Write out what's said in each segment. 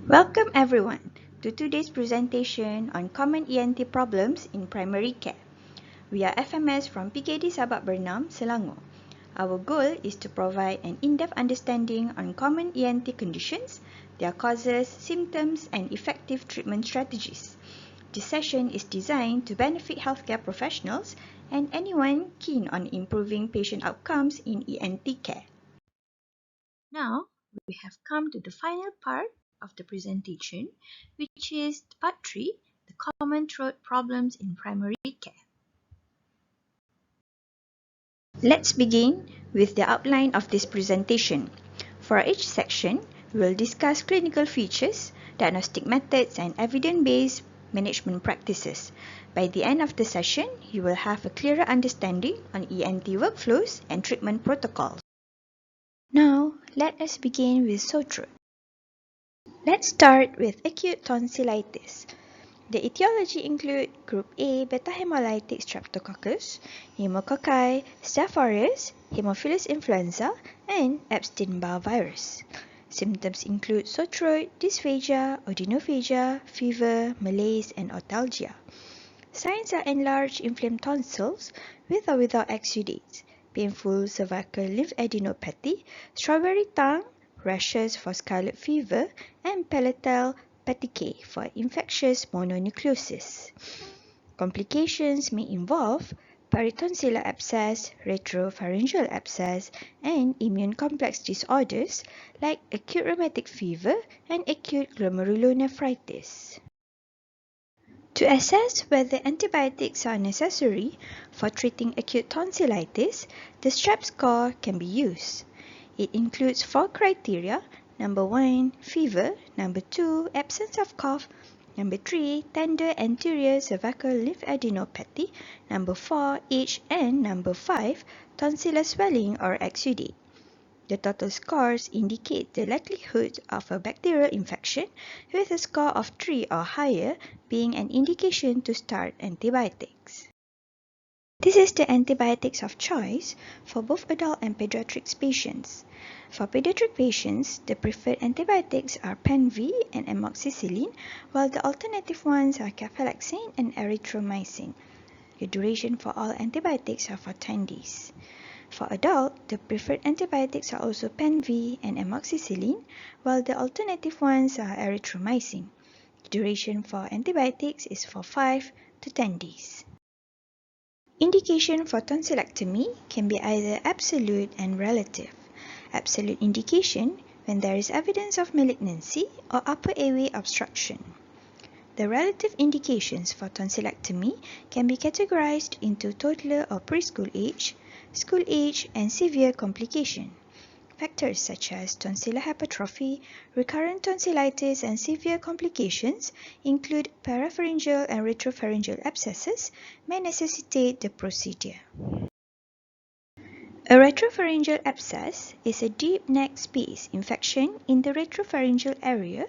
Welcome everyone to today's presentation on common ENT problems in primary care. We are FMS from PKD Sabak Bernam, Selangor. Our goal is to provide an in-depth understanding on common ENT conditions, their causes, symptoms, and effective treatment strategies. This session is designed to benefit healthcare professionals and anyone keen on improving patient outcomes in ENT care. Now, we have come to the final part of the presentation, which is part 3, the common throat problems in primary care. Let's begin with the outline of this presentation. For each section, we will discuss clinical features, diagnostic methods, and evidence-based management practices. By the end of the session, you will have a clearer understanding on ENT workflows and treatment protocols. Now, let us begin with sore throat. Let's start with acute tonsillitis. The etiology include Group A beta hemolytic streptococcus, pneumococci, Staph aureus, Haemophilus influenza, and Epstein-Barr virus. Symptoms include sore throat, dysphagia, odynophagia, fever, malaise, and otalgia. Signs are enlarged inflamed tonsils with or without exudates, painful cervical lymphadenopathy, strawberry tongue, rashes for scarlet fever, and palatal petechiae for infectious mononucleosis. Complications may involve peritonsillar abscess, retropharyngeal abscess, and immune complex disorders like acute rheumatic fever and acute glomerulonephritis. To assess whether antibiotics are necessary for treating acute tonsillitis, the Strep score can be used. It includes 4 criteria. Number 1, fever. Number 2, absence of cough. Number 3, tender anterior cervical lymphadenopathy. Number 4, age. And number 5, tonsillar swelling or exudate. The total scores indicate the likelihood of a bacterial infection, with a score of 3 or higher being an indication to start antibiotics. This is the antibiotics of choice for both adult and pediatric patients. For pediatric patients, the preferred antibiotics are Pen-V and amoxicillin, while the alternative ones are cefalexin and erythromycin. The duration for all antibiotics are for 10 days. For adult, the preferred antibiotics are also Pen-V and amoxicillin, while the alternative ones are erythromycin. The duration for antibiotics is for 5 to 10 days. Indication for tonsillectomy can be either absolute and relative. Absolute indication when there is evidence of malignancy or upper airway obstruction. The relative indications for tonsillectomy can be categorized into toddler or preschool age, school age, and severe complication. Factors such as tonsillar hypertrophy, recurrent tonsillitis, and severe complications include parapharyngeal and retropharyngeal abscesses may necessitate the procedure. A retropharyngeal abscess is a deep neck space infection in the retropharyngeal area,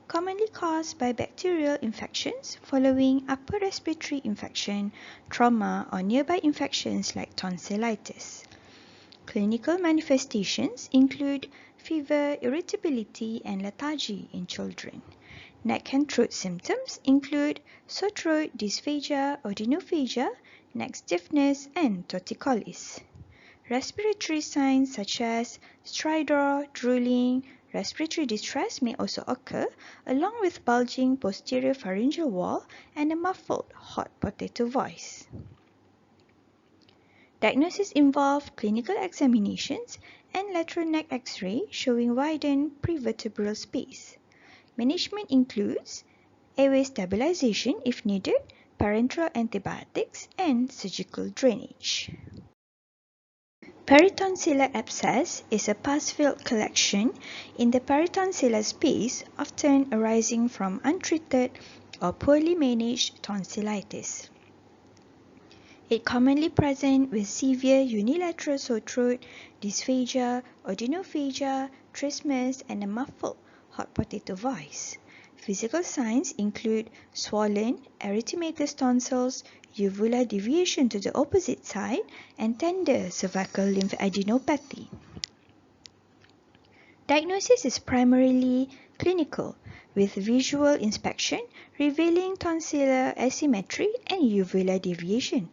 commonly caused by bacterial infections following upper respiratory infection, trauma, or nearby infections like tonsillitis. Clinical manifestations include fever, irritability, and lethargy in children. Neck and throat symptoms include sore throat, dysphagia, odynophagia, neck stiffness, and torticollis. Respiratory signs such as stridor, drooling, respiratory distress may also occur, along with bulging posterior pharyngeal wall and a muffled hot potato voice. Diagnosis involve clinical examinations and lateral neck X-ray showing widened prevertebral space. Management includes airway stabilization if needed, parenteral antibiotics, and surgical drainage. Peritonsillar abscess is a pus-filled collection in the peritonsillar space, often arising from untreated or poorly managed tonsillitis. It commonly present with severe unilateral sore throat, dysphagia, odynophagia, trismus, and a muffled hot potato voice. Physical signs include swollen, erythematous tonsils, uvular deviation to the opposite side, and tender cervical lymphadenopathy. Diagnosis is primarily clinical, with visual inspection revealing tonsillar asymmetry and uvula deviation.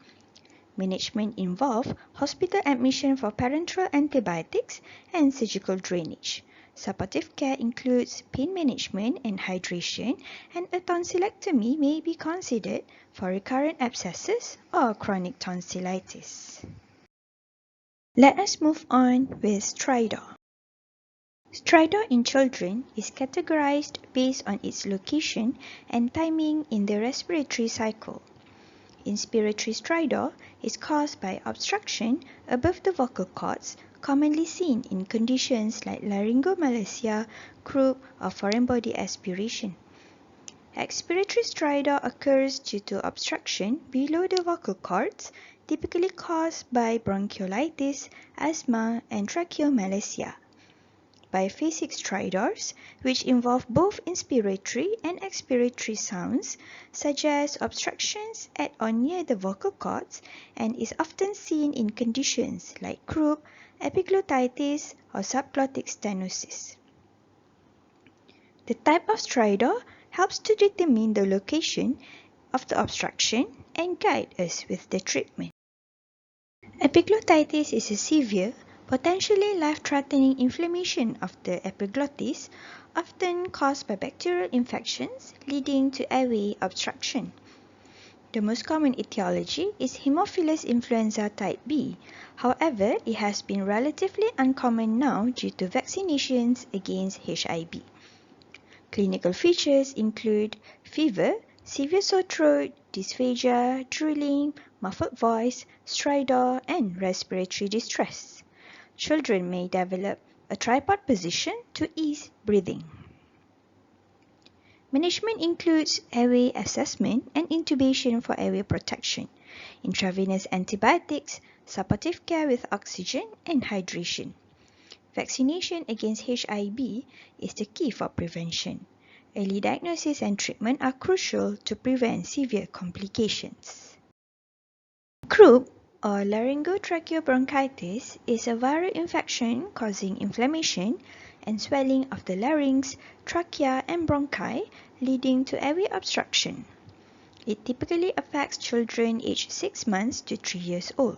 Management involves hospital admission for parenteral antibiotics and surgical drainage. Supportive care includes pain management and hydration, and a tonsillectomy may be considered for recurrent abscesses or chronic tonsillitis. Let us move on with Stridor. Stridor in children is categorized based on its location and timing in the respiratory cycle. Inspiratory stridor is caused by obstruction above the vocal cords, commonly seen in conditions like laryngomalacia, croup, or foreign body aspiration. Expiratory stridor occurs due to obstruction below the vocal cords, typically caused by bronchiolitis, asthma, and tracheomalacia. Biphasic stridors, which involve both inspiratory and expiratory sounds, suggest obstructions at or near the vocal cords and is often seen in conditions like croup, epiglottitis, or subglottic stenosis. The type of stridor helps to determine the location of the obstruction and guide us with the treatment. Epiglottitis is a severe, potentially life-threatening inflammation of the epiglottis, often caused by bacterial infections leading to airway obstruction. The most common etiology is Haemophilus influenza type B. However, it has been relatively uncommon now due to vaccinations against HIV. Clinical features include fever, severe sore throat, dysphagia, drooling, muffled voice, stridor, and respiratory distress. Children may develop a tripod position to ease breathing. Management includes airway assessment and intubation for airway protection, intravenous antibiotics, supportive care with oxygen, and hydration. Vaccination against HIV is the key for prevention. Early diagnosis and treatment are crucial to prevent severe complications. Croup, or laryngotracheobronchitis, is a viral infection causing inflammation and swelling of the larynx, trachea, and bronchi, leading to airway obstruction. It typically affects children aged 6 months to 3 years old.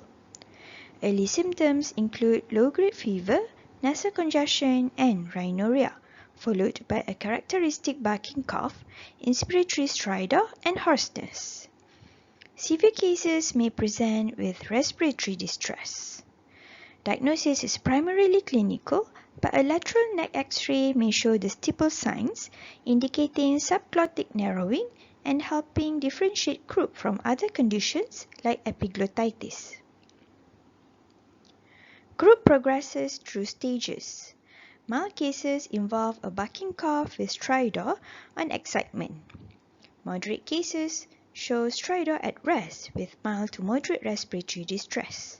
Early symptoms include low-grade fever, nasal congestion, and rhinorrhea, followed by a characteristic barking cough, inspiratory stridor, and hoarseness. Severe cases may present with respiratory distress. Diagnosis is primarily clinical, but a lateral neck X-ray may show the stipple signs, indicating subglottic narrowing and helping differentiate croup from other conditions like epiglottitis. Croup progresses through stages. Mild cases involve a barking cough with stridor on excitement. Moderate cases show stridor at rest with mild to moderate respiratory distress.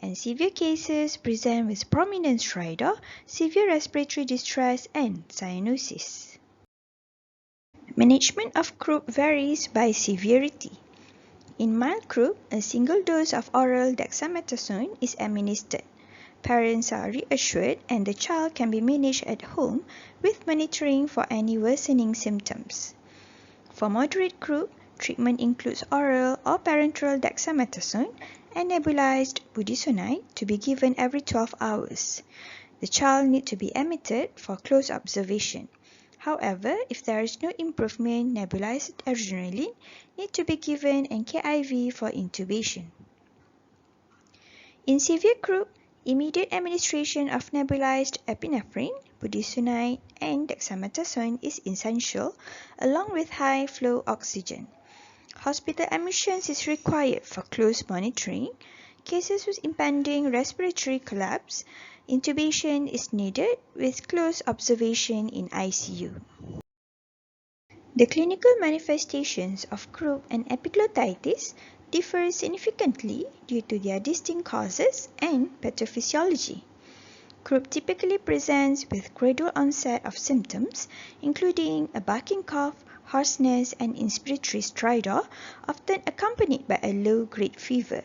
And severe cases present with prominent stridor, severe respiratory distress, and cyanosis. Management of croup varies by severity. In mild croup, a single dose of oral dexamethasone is administered. Parents are reassured and the child can be managed at home with monitoring for any worsening symptoms. For moderate croup, treatment includes oral or parenteral dexamethasone and nebulized budesonide to be given every 12 hours. The child needs to be admitted for close observation. However, if there is no improvement, nebulized adrenaline needs to be given and KIV for intubation. In severe croup, immediate administration of nebulized epinephrine, budesonide, and dexamethasone is essential, along with high-flow oxygen. Hospital admissions is required for close monitoring. Cases with impending respiratory collapse, intubation is needed with close observation in ICU. The clinical manifestations of croup and epiglottitis differ significantly due to their distinct causes and pathophysiology. Croup typically presents with gradual onset of symptoms, including a barking cough, hoarseness, and inspiratory stridor, often accompanied by a low-grade fever.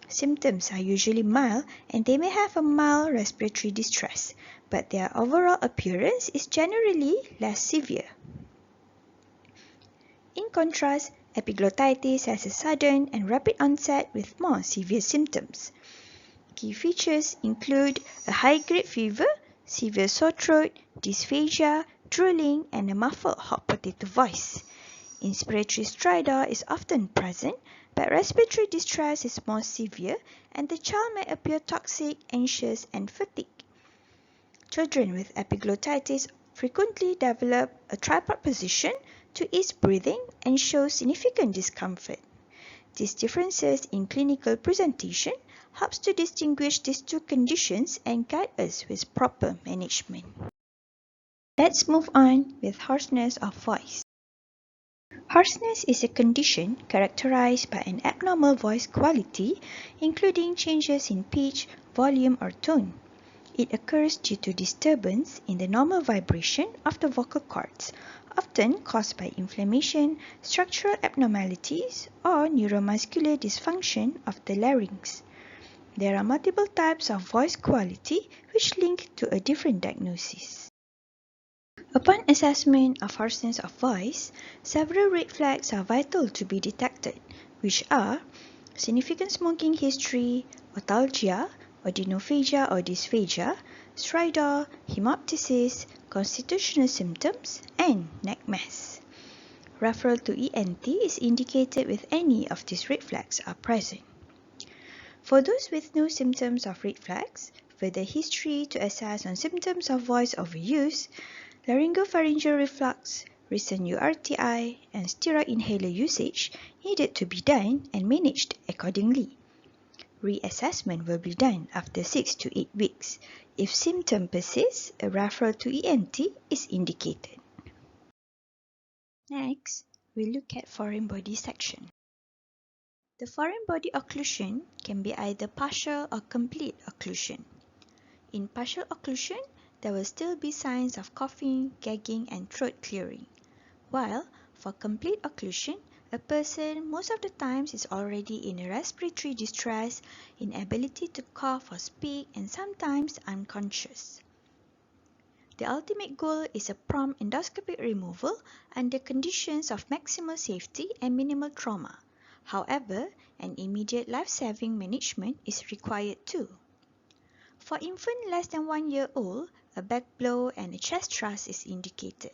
Symptoms are usually mild and they may have a mild respiratory distress, but their overall appearance is generally less severe. In contrast, epiglottitis has a sudden and rapid onset with more severe symptoms. Key features include a high-grade fever, severe sore throat, dysphagia, drooling, and a muffled hot potato voice. Inspiratory stridor is often present, but respiratory distress is more severe and the child may appear toxic, anxious, and fatigued. Children with epiglottitis frequently develop a tripod position to ease breathing and show significant discomfort. These differences in clinical presentation helps to distinguish these two conditions and guide us with proper management. Let's move on with hoarseness of voice. Hoarseness is a condition characterized by an abnormal voice quality, including changes in pitch, volume, or tone. It occurs due to disturbance in the normal vibration of the vocal cords, often caused by inflammation, structural abnormalities, or neuromuscular dysfunction of the larynx. There are multiple types of voice quality which link to a different diagnosis. Upon assessment of hoarseness of voice, several red flags are vital to be detected, which are significant smoking history, otalgia, odynophagia or dysphagia, stridor, hemoptysis, constitutional symptoms, and neck mass. Referral to ENT is indicated with any of these red flags are present. For those with no symptoms of red flags, further history to assess on symptoms of voice overuse, laryngopharyngeal reflux, recent URTI, and steroid inhaler usage needed to be done and managed accordingly. Reassessment will be done after 6 to 8 weeks. If symptom persists, a referral to ENT is indicated. Next, we look at foreign body section. The foreign body occlusion can be either partial or complete occlusion. In partial occlusion, there will still be signs of coughing, gagging, and throat clearing. While for complete occlusion, a person most of the times is already in a respiratory distress, inability to cough or speak, and sometimes unconscious. The ultimate goal is a prompt endoscopic removal under conditions of maximal safety and minimal trauma. However, an immediate life-saving management is required too. For infant less than 1 year old, a back blow and a chest thrust is indicated,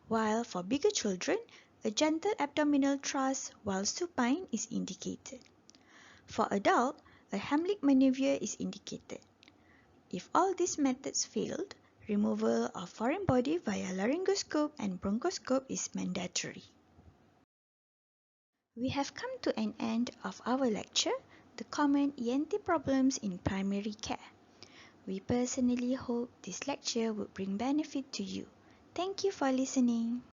while for bigger children, a gentle abdominal thrust while supine is indicated. For adult, a Heimlich maneuver is indicated. If all these methods failed, removal of foreign body via laryngoscope and bronchoscope is mandatory. We have come to an end of our lecture, The Common ENT Problems in Primary Care. We personally hope this lecture would bring benefit to you. Thank you for listening.